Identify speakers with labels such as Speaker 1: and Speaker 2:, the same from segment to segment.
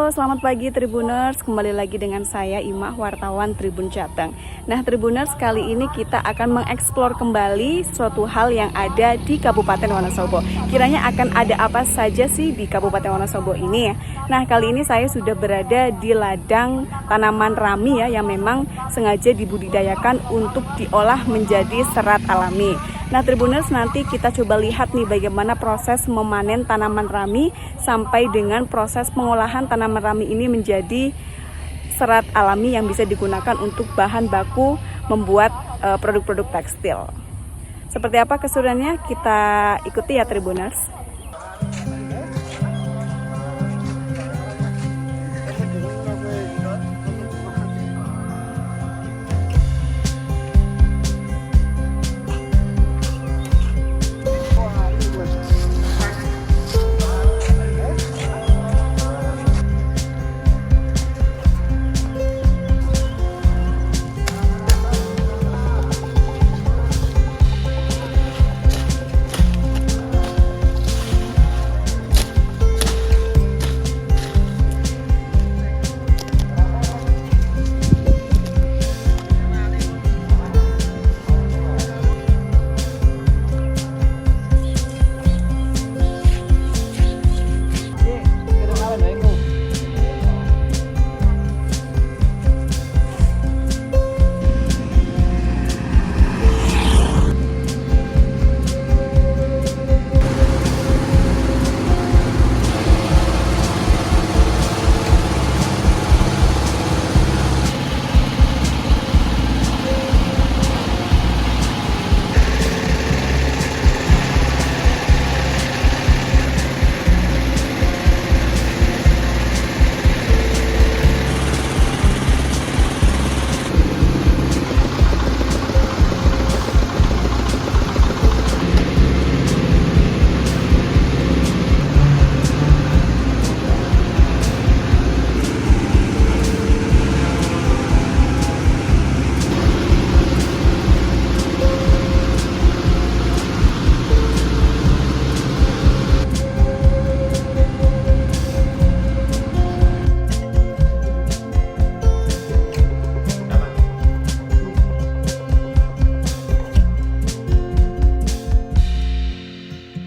Speaker 1: Halo, selamat pagi Tribuners. Kembali lagi dengan saya Imah, wartawan Tribun Jateng. Nah, Tribuners, kali ini kita akan mengeksplor kembali suatu hal yang ada di Kabupaten Wonosobo. Kiranya akan ada apa saja sih di Kabupaten Wonosobo ini ya. Nah, kali ini saya sudah berada di ladang tanaman rami ya, yang memang sengaja dibudidayakan untuk diolah menjadi serat alami. Nah, Tribuners, nanti kita coba lihat nih bagaimana proses memanen tanaman rami sampai dengan proses pengolahan tanaman rami ini menjadi serat alami yang bisa digunakan untuk bahan baku membuat produk-produk tekstil. Seperti apa keseruannya? Kita ikuti ya, Tribuners.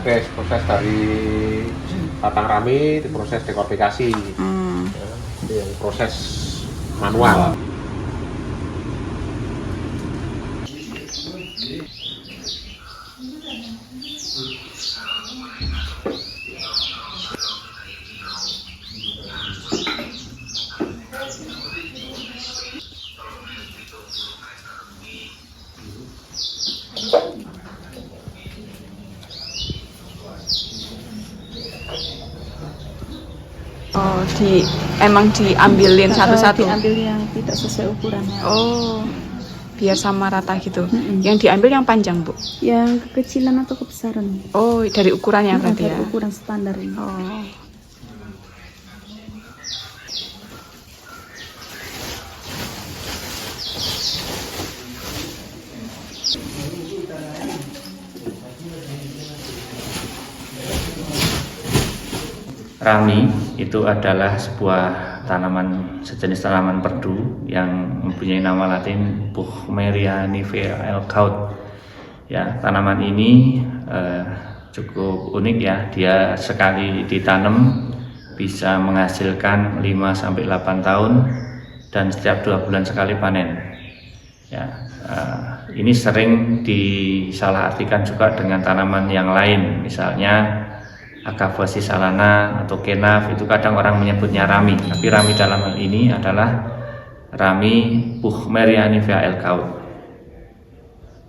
Speaker 2: Oke, proses dari batang rami diproses dekortikasi, yang proses manual.
Speaker 1: Oh, emang diambilin satu-satu.
Speaker 3: Diambil yang tidak sesuai ukurannya.
Speaker 1: Oh, biar sama rata gitu. Yang diambil yang panjang, Bu?
Speaker 3: Yang kekecilan atau kebesaran.
Speaker 1: Oh, dari ukurannya berarti ya?
Speaker 3: Dari ukuran standar ini.
Speaker 1: Oh.
Speaker 4: Rami itu adalah sebuah tanaman, sejenis tanaman perdu yang mempunyai nama latin Buchmeria nivea elgaut. Ya, tanaman ini cukup unik ya. Dia sekali ditanam bisa menghasilkan 5-8 tahun dan setiap 2 bulan sekali panen. Ya, ini sering disalahartikan juga dengan tanaman yang lain, misalnya Agavosis salana atau kenaf, itu kadang orang menyebutnya rami, tapi rami dalam hal ini adalah rami Buchmeria nivea elgaut.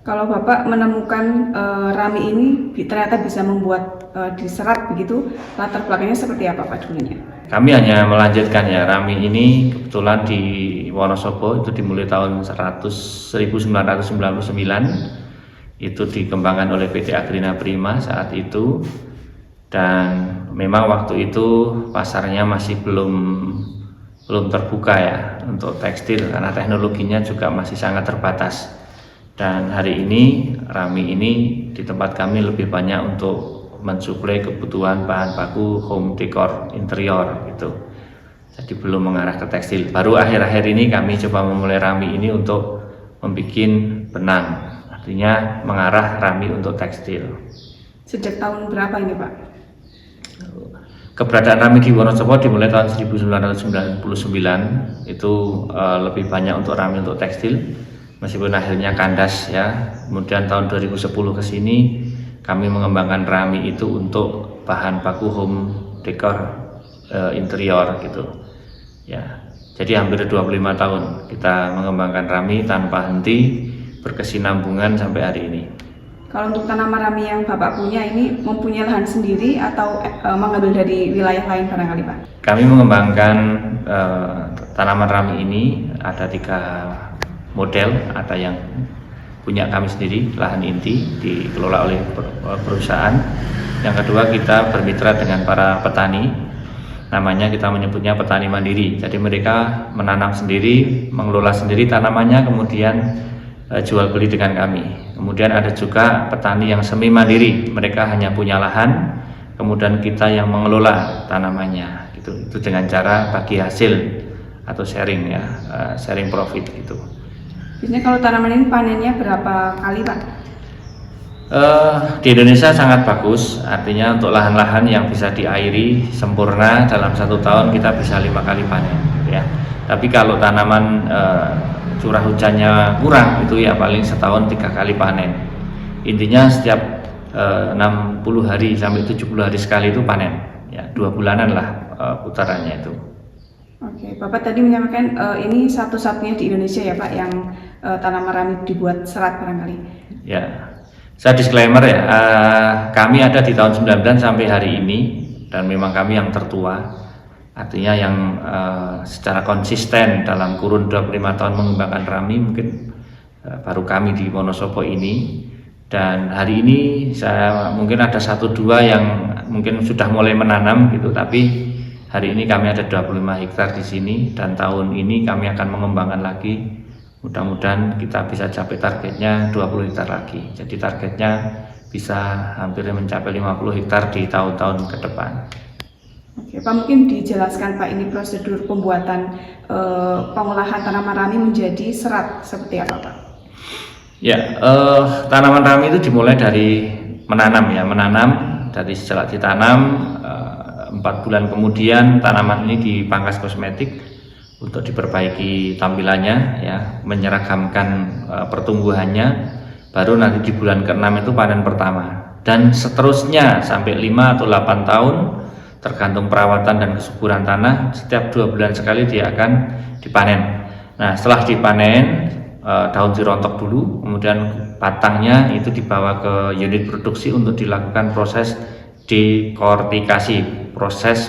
Speaker 1: Kalau Bapak menemukan rami ini ternyata bisa membuat diserat begitu, latar belakangnya seperti apa Pak dulunya?
Speaker 4: Kami hanya melanjutkan ya, rami ini kebetulan di Wonosobo itu dimulai tahun 1999, itu dikembangkan oleh PT Agrina Prima saat itu. Dan memang waktu itu pasarnya masih belum terbuka ya untuk tekstil, karena teknologinya juga masih sangat terbatas. Dan hari ini rami ini di tempat kami lebih banyak untuk mensuplai kebutuhan bahan baku home decor interior gitu. Jadi belum mengarah ke tekstil. Baru akhir-akhir ini kami coba memulai Rami ini untuk membuat benang, artinya mengarah Rami untuk tekstil.
Speaker 1: Sejak tahun berapa ini Pak?
Speaker 4: Keberadaan Rami di Wonosobo dimulai tahun 1999, itu lebih banyak untuk Rami untuk tekstil, meskipun akhirnya kandas ya. Kemudian tahun 2010 ke sini kami mengembangkan Rami itu untuk bahan baku home decor interior gitu ya. Jadi hampir 25 tahun kita mengembangkan Rami tanpa henti, berkesinambungan sampai hari ini.
Speaker 1: Kalau untuk tanaman Rami yang Bapak punya ini mempunyai lahan sendiri atau mengambil dari wilayah lain barangkali Pak?
Speaker 4: Kami mengembangkan tanaman Rami ini ada 3 model, ada yang punya kami sendiri, lahan inti dikelola oleh perusahaan. Yang kedua, kita bermitra dengan para petani, namanya kita menyebutnya petani mandiri. Jadi mereka menanam sendiri, mengelola sendiri tanamannya, kemudian jual beli dengan kami. Kemudian ada juga petani yang semi mandiri, mereka hanya punya lahan, kemudian kita yang mengelola tanamannya gitu. Itu dengan cara bagi hasil atau sharing ya, sharing profit gitu.
Speaker 1: Biasanya kalau tanaman ini panennya berapa kali Pak?
Speaker 4: Di Indonesia sangat bagus, artinya untuk lahan-lahan yang bisa diairi sempurna dalam 1 tahun kita bisa 5 kali panen ya. Tapi kalau tanaman curah hujannya kurang, itu ya paling setahun 3 kali panen. Intinya setiap 60 hari sampai 70 hari sekali itu panen ya, 2 bulanan lah putarannya itu.
Speaker 1: Oke, Bapak tadi menyampaikan ini satu-satunya di Indonesia ya Pak yang tanaman Rami dibuat serat barangkali.
Speaker 4: Ya, saya disclaimer ya, kami ada di tahun 99 sampai hari ini, dan memang kami yang tertua, artinya yang secara konsisten dalam kurun 25 tahun mengembangkan Rami mungkin baru kami di Wonosobo ini. Dan hari ini saya mungkin ada 1-2 yang mungkin sudah mulai menanam gitu, tapi hari ini kami ada 25 hektar di sini, dan tahun ini kami akan mengembangkan lagi. Mudah-mudahan kita bisa capai targetnya 20 hektar lagi. Jadi targetnya bisa hampir mencapai 50 hektar di tahun-tahun ke depan.
Speaker 1: Oke, Pak mungkin dijelaskan Pak ini prosedur pembuatan pengolahan tanaman Rami menjadi serat seperti apa Pak?
Speaker 4: Ya, tanaman Rami itu dimulai dari menanam ya, menanam dari setelah ditanam 4 bulan kemudian tanaman ini dipangkas kosmetik untuk diperbaiki tampilannya ya, menyeragamkan pertumbuhannya, baru nanti di bulan ke-6 itu panen pertama, dan seterusnya sampai 5 atau 8 tahun tergantung perawatan dan kesuburan tanah. Setiap 2 bulan sekali dia akan dipanen. Nah, setelah dipanen daun dirontok dulu, kemudian batangnya itu dibawa ke unit produksi untuk dilakukan proses dekortikasi, proses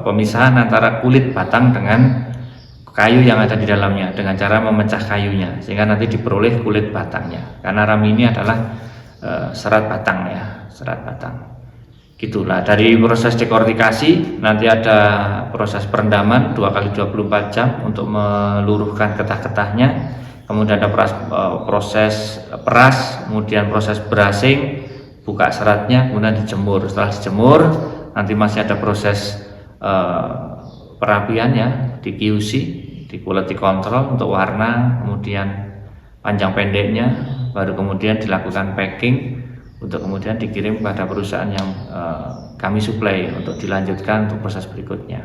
Speaker 4: pemisahan antara kulit batang dengan kayu yang ada di dalamnya dengan cara memecah kayunya sehingga nanti diperoleh kulit batangnya. Karena Rami ini adalah serat batang ya, serat batang. Gitulah, dari proses dekortikasi nanti ada proses perendaman 2 kali 24 jam untuk meluruhkan getah-getahnya. Kemudian ada proses peras, kemudian proses brashing, buka seratnya, kemudian dijemur. Setelah dijemur nanti masih ada proses perapian ya, di QC, di quality control untuk warna, kemudian panjang pendeknya, baru kemudian dilakukan packing untuk kemudian dikirim kepada perusahaan yang kami suplai untuk dilanjutkan untuk proses berikutnya.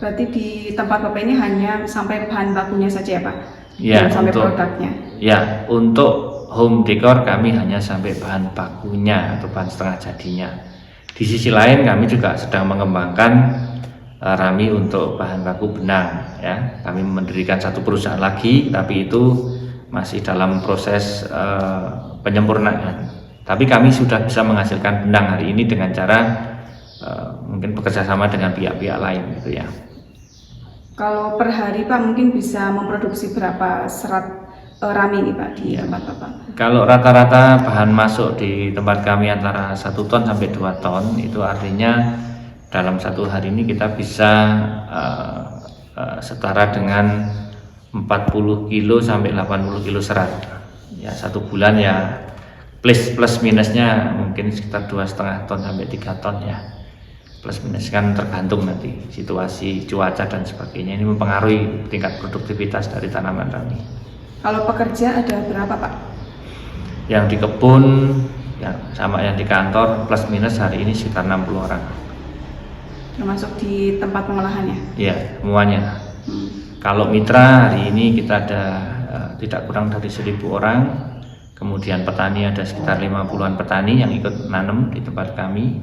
Speaker 1: Berarti di tempat Bapak ini hanya sampai bahan bakunya saja ya Pak?
Speaker 4: Ya,
Speaker 1: sampai
Speaker 4: untuk
Speaker 1: produknya?
Speaker 4: Ya, untuk home decor kami hanya sampai bahan bakunya atau bahan setengah jadinya. Di sisi lain kami juga sedang mengembangkan Rami untuk bahan baku benang ya. Kami mendirikan 1 perusahaan lagi, tapi itu masih dalam proses penyempurnaan. Tapi kami sudah bisa menghasilkan benang hari ini dengan cara mungkin bekerja sama dengan pihak-pihak lain gitu ya.
Speaker 1: Kalau per hari Pak mungkin bisa memproduksi berapa serat Rami ini Pak di tempat Bapak?
Speaker 4: Kalau rata-rata bahan masuk di tempat kami antara 1 ton sampai 2 ton, itu artinya dalam 1 hari ini kita bisa setara dengan 40 kilo sampai 80 kilo serat ya. 1 bulan ya plus minusnya mungkin sekitar 2,5 ton sampai 3 ton ya. plus minus kan tergantung nanti situasi cuaca dan sebagainya, ini mempengaruhi tingkat produktivitas dari tanaman rami.
Speaker 1: Kalau pekerja ada berapa Pak?
Speaker 4: Yang di kebun ya, sama yang di kantor plus minus hari ini sekitar 60 orang.
Speaker 1: Termasuk di tempat pengolahannya?
Speaker 4: Ya, semuanya. Kalau mitra hari ini kita ada tidak kurang dari 1.000 orang. Kemudian petani ada sekitar 50-an petani yang ikut nanam di tempat kami.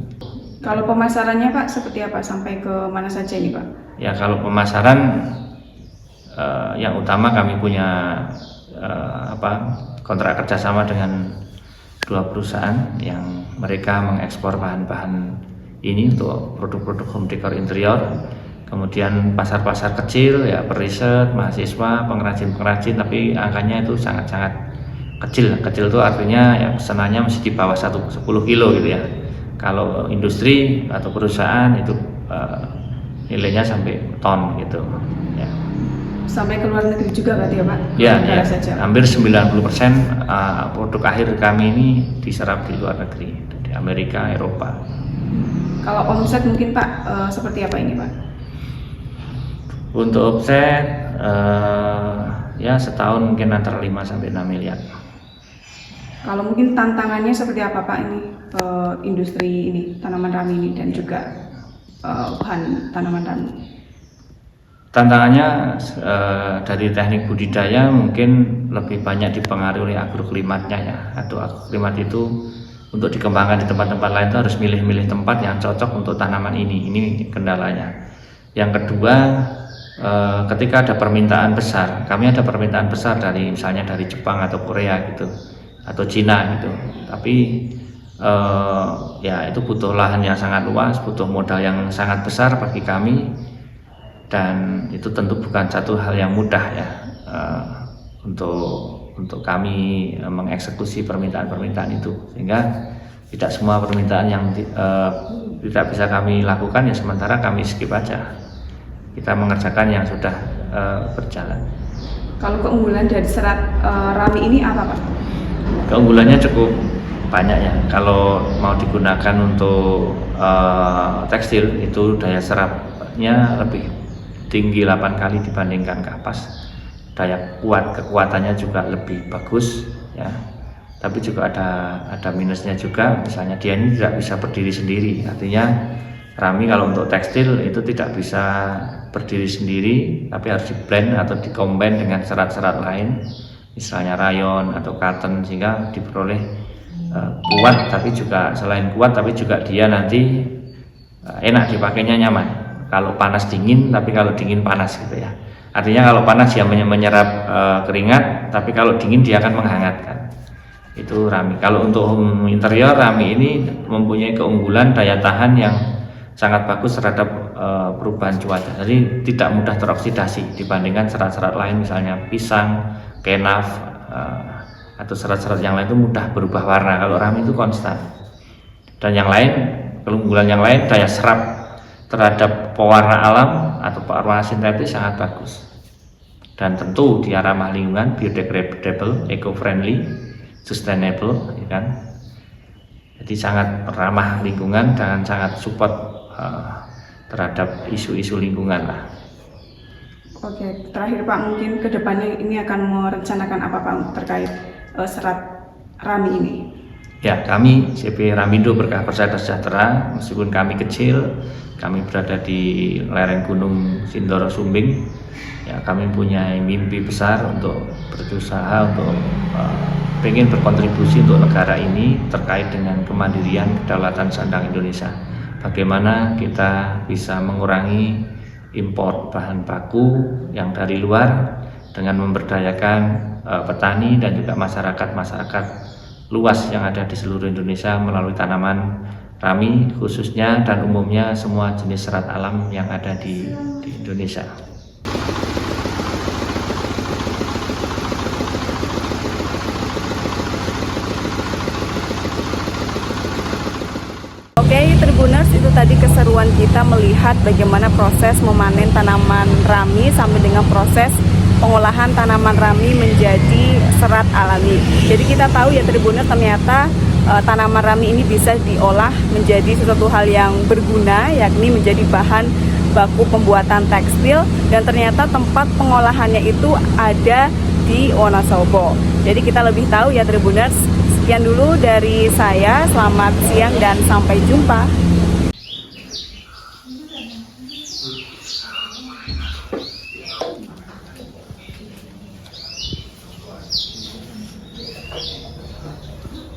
Speaker 1: Kalau pemasarannya Pak seperti apa? Sampai ke mana saja ini Pak?
Speaker 4: Ya, kalau pemasaran yang utama kami punya kontrak kerjasama dengan 2 perusahaan yang mereka mengekspor bahan-bahan ini untuk produk-produk home decor interior. Kemudian pasar-pasar kecil ya, periset, mahasiswa, pengrajin-pengrajin, tapi angkanya itu sangat-sangat kecil. Kecil itu artinya ya pesanannya masih di bawah 10 kilo gitu ya. Kalau industri atau perusahaan itu nilainya sampai ton gitu ya.
Speaker 1: Sampai ke luar negeri juga berarti ya Pak?
Speaker 4: Ya, ya.
Speaker 1: Saja.
Speaker 4: Hampir 90% produk akhir kami ini diserap di luar negeri, di Amerika, Eropa.
Speaker 1: Kalau omset mungkin Pak seperti apa ini Pak?
Speaker 4: Untuk omset ya setahun mungkin antara 5 sampai 6 miliar.
Speaker 1: Kalau mungkin tantangannya seperti apa Pak ini industri ini tanaman rami ini dan juga bahan tanaman rami?
Speaker 4: Tantangannya dari teknik budidaya mungkin lebih banyak dipengaruhi oleh agroklimatnya ya. Atau agroklimat itu untuk dikembangkan di tempat-tempat lain itu harus milih-milih tempat yang cocok untuk tanaman ini. Ini kendalanya. Yang kedua, ketika ada permintaan besar, kami ada permintaan besar dari misalnya dari Jepang atau Korea gitu, atau Cina gitu. Tapi ya itu butuh lahan yang sangat luas, butuh modal yang sangat besar bagi kami. Dan itu tentu bukan satu hal yang mudah ya untuk kami mengeksekusi permintaan-permintaan itu, sehingga tidak semua permintaan yang tidak bisa kami lakukan ya sementara kami skip aja, kita mengerjakan yang sudah berjalan.
Speaker 1: Kalau keunggulan dari serat rami ini apa Pak?
Speaker 4: Keunggulannya cukup banyak ya. Kalau mau digunakan untuk tekstil itu daya serapnya lebih tinggi 8 kali dibandingkan kapas. Daya kekuatannya juga lebih bagus ya. Tapi juga ada minusnya juga, misalnya dia ini tidak bisa berdiri sendiri. Artinya rami kalau untuk tekstil itu tidak bisa berdiri sendiri, tapi harus di-blend atau di-combine dengan serat-serat lain, misalnya rayon atau cotton, sehingga diperoleh kuat, tapi juga selain kuat tapi juga dia nanti enak dipakainya, nyaman. Kalau panas dingin, tapi kalau dingin panas gitu ya. Artinya kalau panas dia menyerap keringat, tapi kalau dingin dia akan menghangatkan. Itu rami. Kalau untuk home interior, rami ini mempunyai keunggulan daya tahan yang sangat bagus terhadap perubahan cuaca. Jadi tidak mudah teroksidasi dibandingkan serat-serat lain, misalnya pisang, kenaf, atau serat-serat yang lain itu mudah berubah warna. Kalau rami itu konstan. Dan yang lain, keunggulan yang lain, daya serap terhadap pewarna alam atau pewarna sintetis sangat bagus, dan tentu dia ramah lingkungan, biodegradable, eco-friendly, sustainable, ya kan? Jadi sangat ramah lingkungan dan sangat support terhadap isu-isu lingkungan lah.
Speaker 1: Oke, terakhir Pak, mungkin kedepannya ini akan merencanakan apa Pak terkait serat rami ini?
Speaker 4: Ya, kami CP Ramindo Berkah Persada Sejahtera, meskipun kami kecil, kami berada di lereng Gunung Sindoro Sumbing, ya kami punya mimpi besar untuk berusaha untuk ingin berkontribusi untuk negara ini terkait dengan kemandirian kedaulatan sandang Indonesia. Bagaimana kita bisa mengurangi impor bahan baku yang dari luar dengan memberdayakan petani dan juga masyarakat luas yang ada di seluruh Indonesia melalui tanaman rami khususnya dan umumnya semua jenis serat alam yang ada di Indonesia.
Speaker 1: Oke, Tribuners, itu tadi keseruan kita melihat bagaimana proses memanen tanaman rami sampai dengan proses pengolahan tanaman rami menjadi serat alami. Jadi kita tahu ya Tribuners, ternyata tanaman rami ini bisa diolah menjadi sesuatu hal yang berguna, yakni menjadi bahan baku pembuatan tekstil, dan ternyata tempat pengolahannya itu ada di Wonosobo. Jadi kita lebih tahu ya Tribuners. Sekian dulu dari saya, selamat siang dan sampai jumpa.